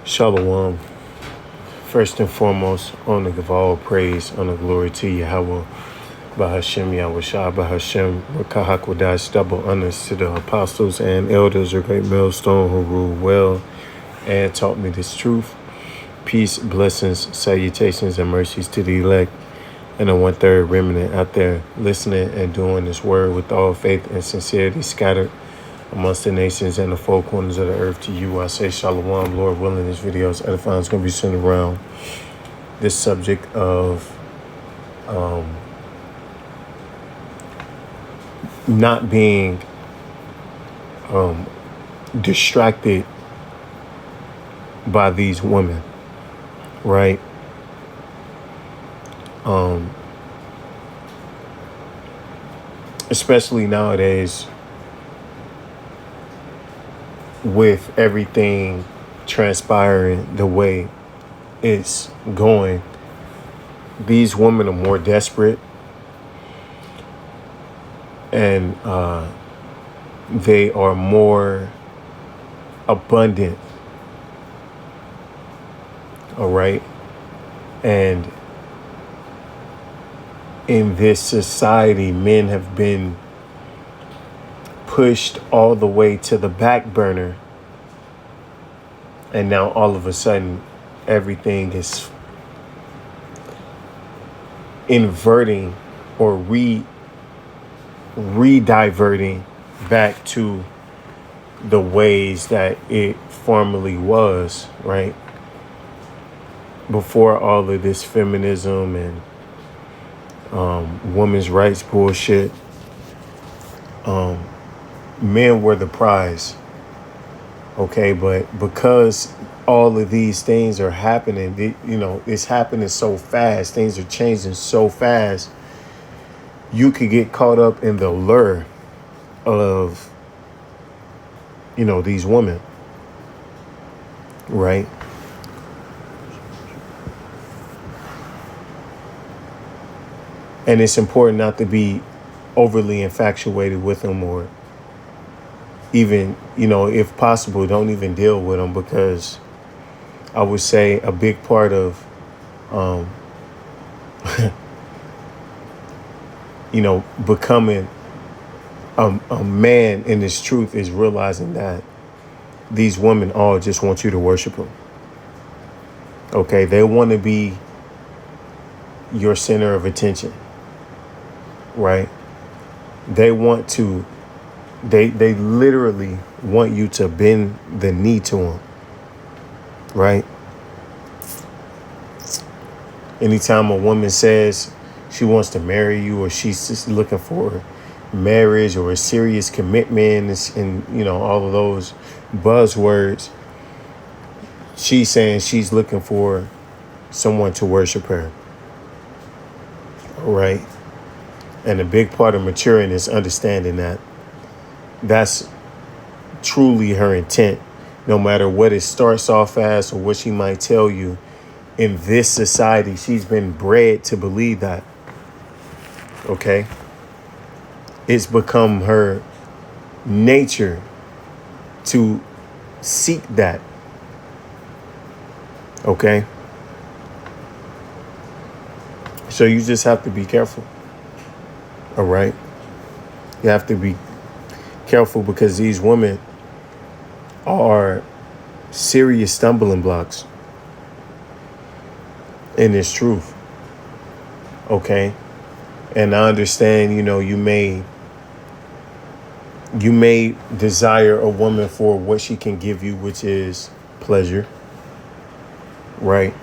Shalom. First and foremost, honor give all praise, honor glory to Yahweh, Bahashem Yahushua, Bahashem, Rakahakwadash, double honors to the apostles and elders, a great millstone who rule well and taught me this truth. Peace, blessings, salutations, and mercies to the elect and the one-third remnant out there listening and doing this word with all faith and sincerity scattered amongst the nations and the four corners of the earth. To you I say shalom. Lord willing, this video is edifying. It's going to be centered around this subject of not being distracted by these women, right? Especially nowadays with everything transpiring the way it's going. These women are more desperate, and they are more abundant. All right. And in this society, men have been pushed all the way to the back burner. And now all of a sudden, everything is inverting or re-diverting back to the ways that it formerly was, right? Before all of this feminism and women's rights bullshit, men were the prize. Okay, but because all of these things are happening, it's happening so fast. Things are changing so fast. You could get caught up in the lure of, these women, right? And it's important not to be overly infatuated with them, or even, if possible, don't even deal with them, because I would say a big part of, becoming a man in this truth is realizing that these women all just want you to worship them. Okay, they want to be your center of attention, right? They want to. They literally want you to bend the knee to them, right? Anytime a woman says she wants to marry you, or she's just looking for marriage or a serious commitment, and all of those buzzwords, she's saying she's looking for someone to worship her, all right? And a big part of maturing is understanding that that's truly her intent, no matter what it starts off as or what she might tell you. In this society, she's been bred to believe that. Okay? It's become her nature to seek that. Okay? So you just have to be careful. All right? You have to be careful, because these women are serious stumbling blocks in this truth. Okay? And I understand, you may desire a woman for what she can give you, which is pleasure, right?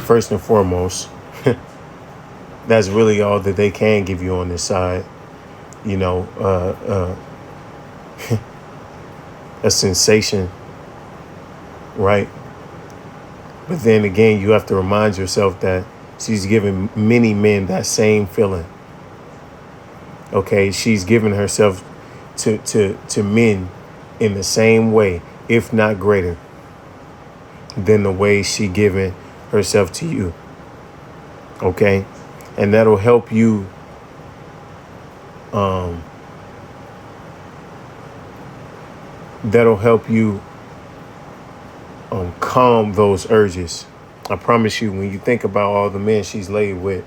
First and foremost, that's really all that they can give you on this side. A sensation, right? But then again, you have to remind yourself that she's giving many men that same feeling. Okay, she's giving herself to men in the same way, if not greater, than the way she giving herself to you. Okay, and that'll help you that'll help you calm those urges. I promise you, when you think about all the men she's laid with,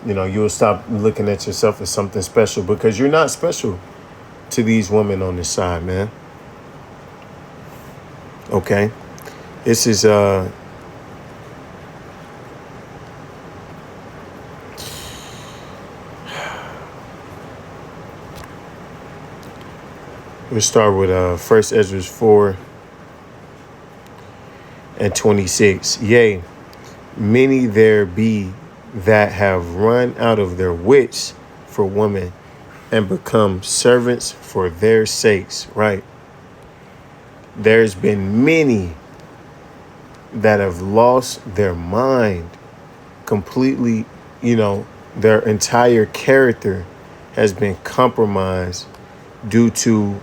you'll stop looking at yourself as something special, because you're not special to these women on this side, man. Okay. This is we'll start with 1 Ezra 4:26. Yea, many there be that have run out of their wits for women and become servants for their sakes. Right. There's been many that have lost their mind completely. Their entire character has been compromised due to,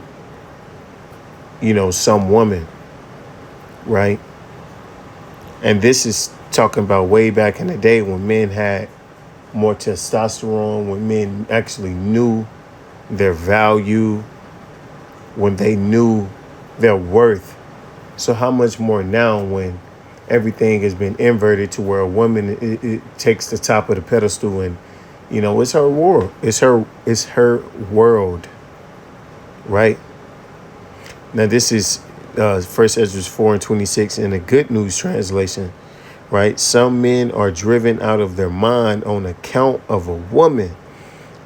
some woman. Right. And this is talking about way back in the day when men had more testosterone, when men actually knew their value, when they knew their worth. So how much more now when everything has been inverted to where a woman it takes the top of the pedestal, and it's her world. It's her world. Right. Now this is 1 Ezra 4:26 in the Good News translation. Right. Some men are driven out of their mind on account of a woman,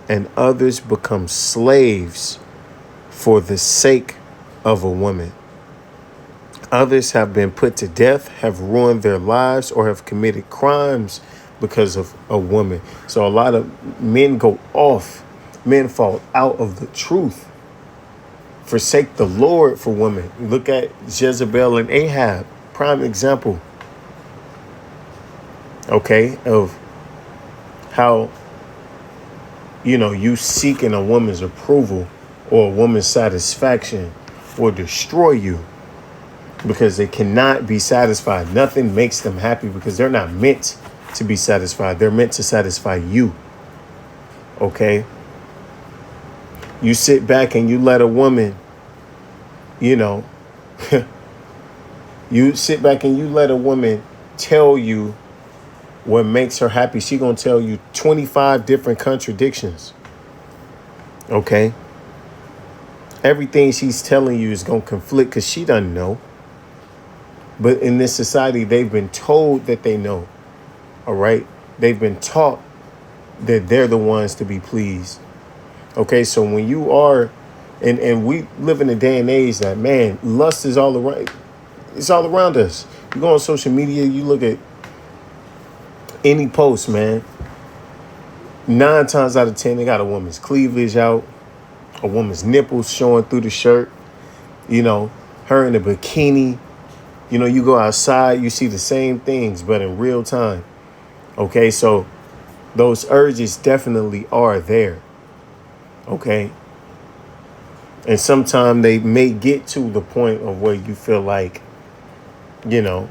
and others become slaves for the sake of a woman. Others have been put to death, have ruined their lives, or have committed crimes because of a woman. So a lot of men go off. Men fall out of the truth, forsake the Lord for women. Look at Jezebel and Ahab, prime example. Okay, of how, you seeking a woman's approval or a woman's satisfaction will destroy you, because they cannot be satisfied. Nothing makes them happy because they're not meant to be satisfied. They're meant to satisfy you. Okay. You sit back and you let a woman, you sit back and you let a woman tell you what makes her happy. She gonna tell you 25 different contradictions. Okay. Everything she's telling you is gonna conflict because she doesn't know. But in this society, they've been told that they know. All right. They've been taught that they're the ones to be pleased. Okay. So when you are, and we live in a day and age that, man, lust is all around. It's all around us. You go on social media, you look at any post, man. 9 times out of 10, they got a woman's cleavage out, a woman's nipples showing through the shirt, her in a bikini. You go outside, you see the same things, but in real time. Okay, so those urges definitely are there. Okay. And sometimes they may get to the point of where you feel like, damn,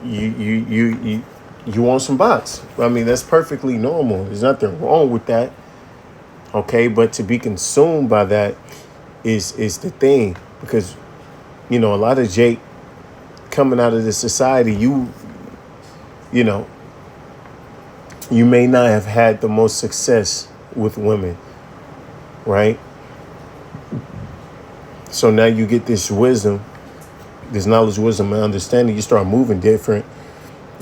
you want some box. I mean, that's perfectly normal. There's nothing wrong with that. Okay, but to be consumed by that is the thing, because a lot of Jake coming out of this society, you may not have had the most success with women, right? So now you get this wisdom, this knowledge, wisdom, and understanding. You start moving different,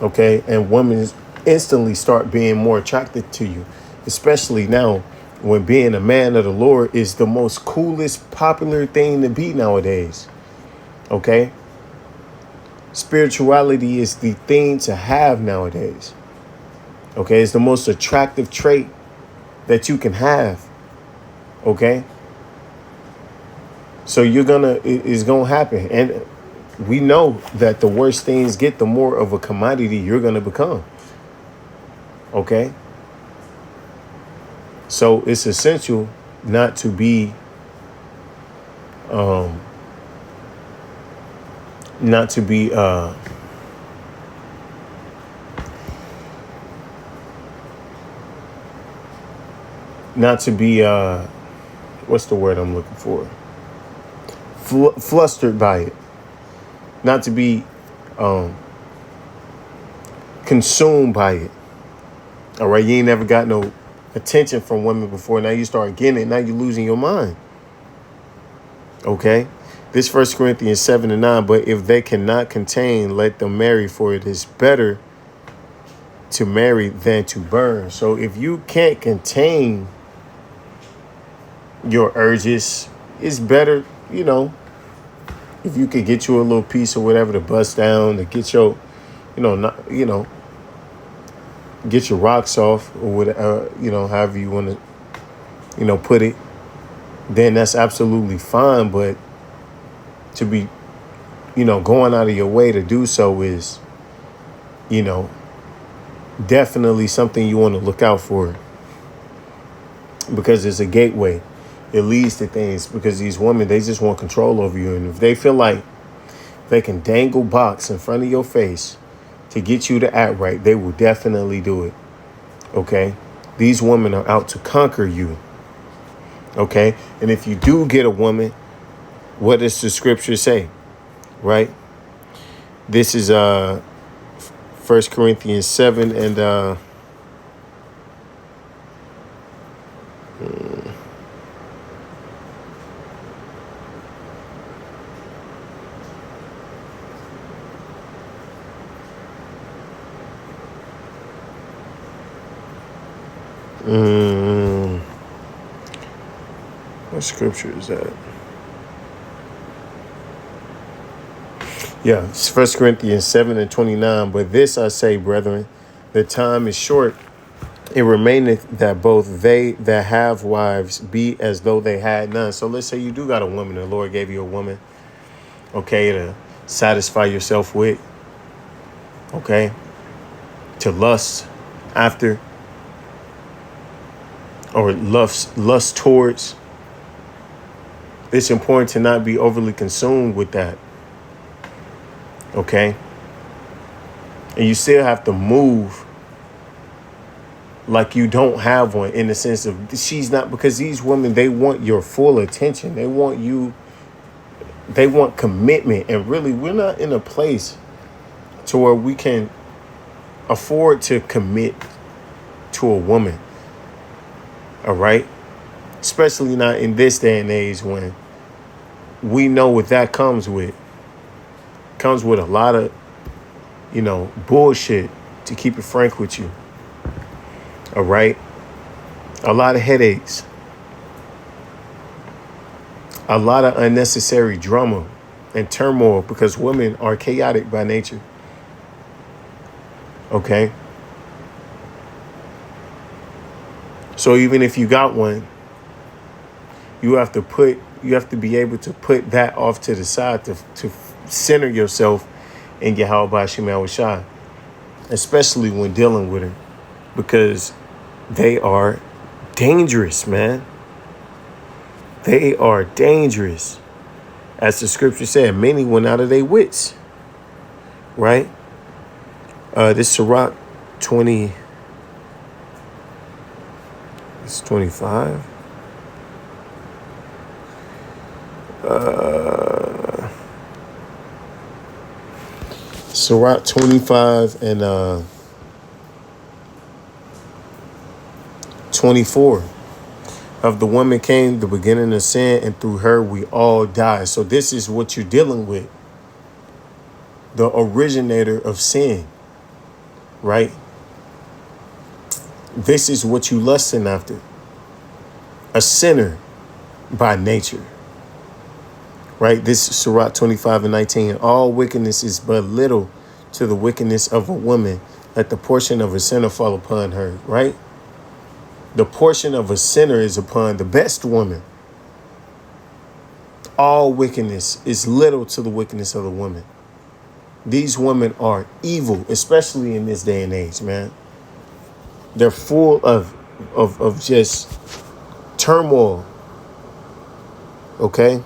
okay? And women instantly start being more attracted to you, especially now when being a man of the Lord is the most coolest, popular thing to be nowadays, okay? Spirituality is the thing to have nowadays, okay? It's the most attractive trait that you can have, okay? So it's gonna happen. And we know that the worse things get, the more of a commodity you're gonna become, okay? So it's essential not to be, not to be, what's the word I'm looking for? flustered by it, not to be um, consumed by it. All right, you ain't never got no attention from women before. Now you start getting it. Now you're losing your mind. Okay, this 1 Corinthians 7:9. But if they cannot contain, let them marry, for it is better to marry than to burn. So if you can't contain your urges, it's better, if you could get you a little piece or whatever to bust down to get your, not, get your rocks off or whatever, however you want to, put it, then that's absolutely fine. But to be, going out of your way to do so is, definitely something you want to look out for, because it's a gateway. It leads to things, because these women, they just want control over you. And if they feel like they can dangle box in front of your face to get you to act right, they will definitely do it. Okay? These women are out to conquer you. Okay? And if you do get a woman, what does the scripture say? Right? This is 1 Corinthians 7 and what scripture is that? Yeah, it's 1 Corinthians 7 and 29. But this I say, brethren, the time is short. It remaineth that both they that have wives be as though they had none. So let's say you do got a woman. The Lord gave you a woman, okay, to satisfy yourself with, okay, to lust after, or lust towards. It's important to not be overly consumed with that. Okay. And you still have to move like you don't have one, in the sense of she's not, because these women, they want your full attention. They want you, they want commitment. And really, we're not in a place to where we can afford to commit to a woman. All right. Especially not in this day and age, when we know what that comes with. Comes with a lot of, bullshit, to keep it frank with you. All right. A lot of headaches. A lot of unnecessary drama and turmoil, because women are chaotic by nature. Okay. So even if you got one, you have to be able to put that off to the side to center yourself in Yahweh Shema Shai, especially when dealing with her, because they are dangerous, man. They are dangerous. As the scripture said, many went out of their wits. Right? This Sirach 20. It's 25. Sirach 25 and 24. Of the woman came the beginning of sin, and through her we all die. So this is what you're dealing with. The originator of sin. Right? This is what you lusting after. A sinner by nature. Right? This is Sirach 25 and 19. All wickedness is but little to the wickedness of a woman. Let the portion of a sinner fall upon her. Right? The portion of a sinner is upon the best woman. All wickedness is little to the wickedness of the woman. These women are evil, especially in this day and age, man. They're full of just turmoil. Okay?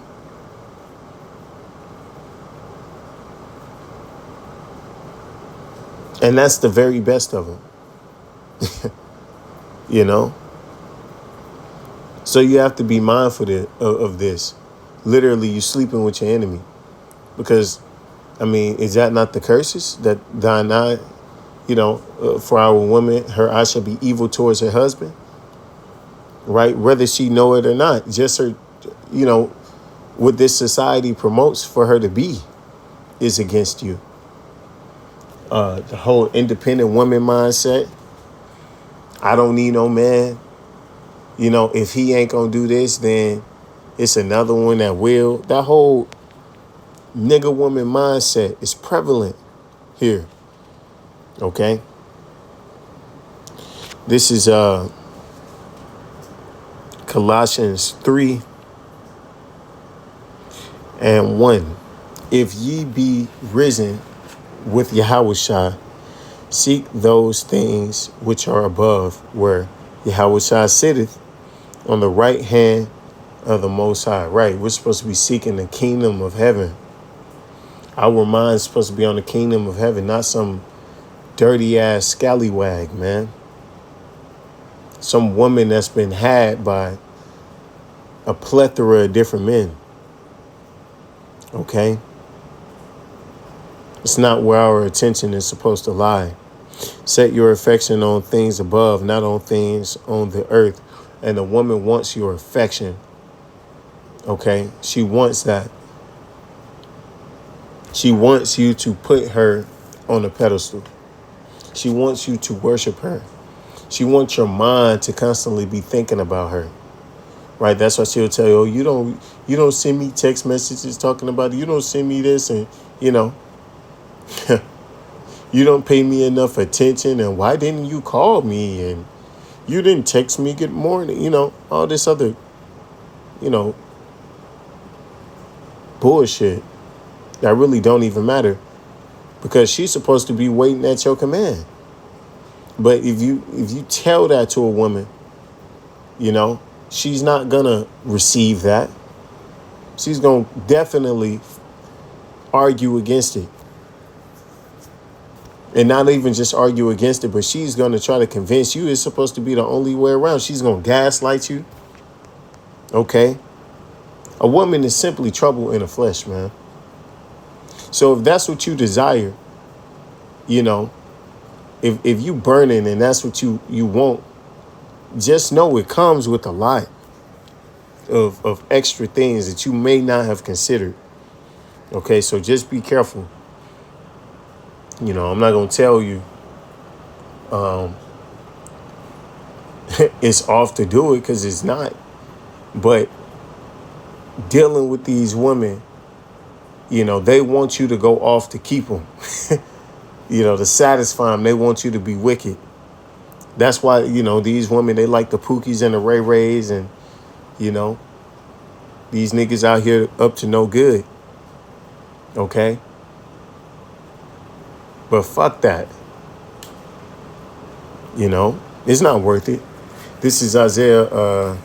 And that's the very best of them. So you have to be mindful of this. literally you sleeping with your enemy. Because, I mean, is that not the curses that thine eye, for our woman, her eye shall be evil towards her husband, right? Whether she know it or not, just her, what this society promotes for her to be is against you. The whole independent woman mindset. I don't need no man. If he ain't gonna do this, then it's another one that will. That whole nigga woman mindset is prevalent here. Okay. This is Colossians 3:1. If ye be risen with Yahushua, seek those things which are above, where Yahushua sitteth on the right hand of the Most High. Right, we're supposed to be seeking the kingdom of heaven. Our mind's supposed to be on the kingdom of heaven, not some dirty ass scallywag, man. Some woman that's been had by a plethora of different men. Okay? It's not where our attention is supposed to lie. Set your affection on things above, not on things on the earth. And the woman wants your affection. Okay? She wants that. She wants you to put her on a pedestal. She wants you to worship her. She wants your mind to constantly be thinking about her. Right? That's why she'll tell you, oh, you don't send me text messages talking about it. You don't send me this, and you don't pay me enough attention, and why didn't you call me, and you didn't text me good morning, all this other, bullshit that really don't even matter, because she's supposed to be waiting at your command. But if you tell that to a woman, she's not gonna receive that. She's gonna definitely argue against it. And not even just argue against it, but she's gonna try to convince you it's supposed to be the only way around. She's gonna gaslight you. Okay? A woman is simply trouble in the flesh, man. So if that's what you desire, if you burning and that's what you want, just know it comes with a lot of extra things that you may not have considered. Okay, so just be careful. I'm not going to tell you it's off to do it, because it's not. But dealing with these women, they want you to go off to keep them. To satisfy them, they want you to be wicked. That's why, these women, they like the Pookies and the Ray Rays, and, these niggas out here up to no good. Okay? But fuck that. It's not worth it. This is Isaiah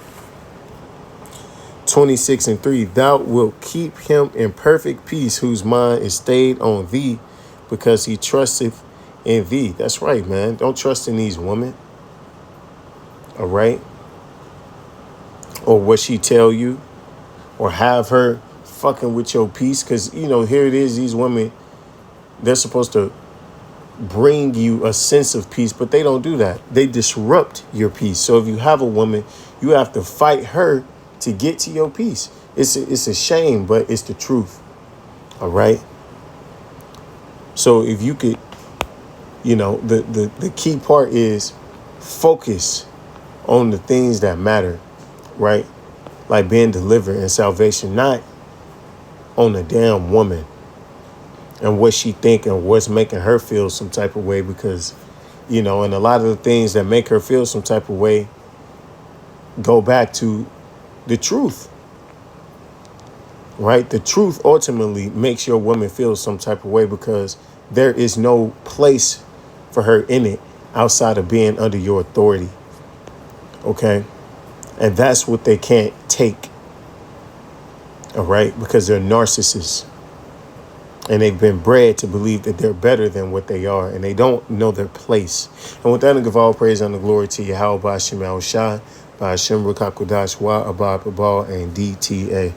26:3. Thou wilt keep him in perfect peace, whose mind is stayed on thee, because he trusteth in thee. That's right, man. Don't trust in these women. All right? Or what she tell you, or have her fucking with your peace. Because, here it is, these women, they're supposed to bring you a sense of peace, but they don't do that. They disrupt your peace. So if you have a woman, you have to fight her to get to your peace. It's a shame, but it's the truth. All right? So if you could, the key part is focus on the things that matter, right? Like being delivered and salvation, not on a damn woman and what she think and what's making her feel some type of way, because, and a lot of the things that make her feel some type of way go back to the truth, right? The truth ultimately makes your woman feel some type of way, because there is no place for her in it outside of being under your authority. Okay? And that's what they can't take. All right? Because they're narcissists. And they've been bred to believe that they're better than what they are. And they don't know their place. And with that, I give all praise and the glory to Yahweh, Ba'ashem Yahushua, Ba'ashem Rukakudash, Wa Abba Babal, and DTA.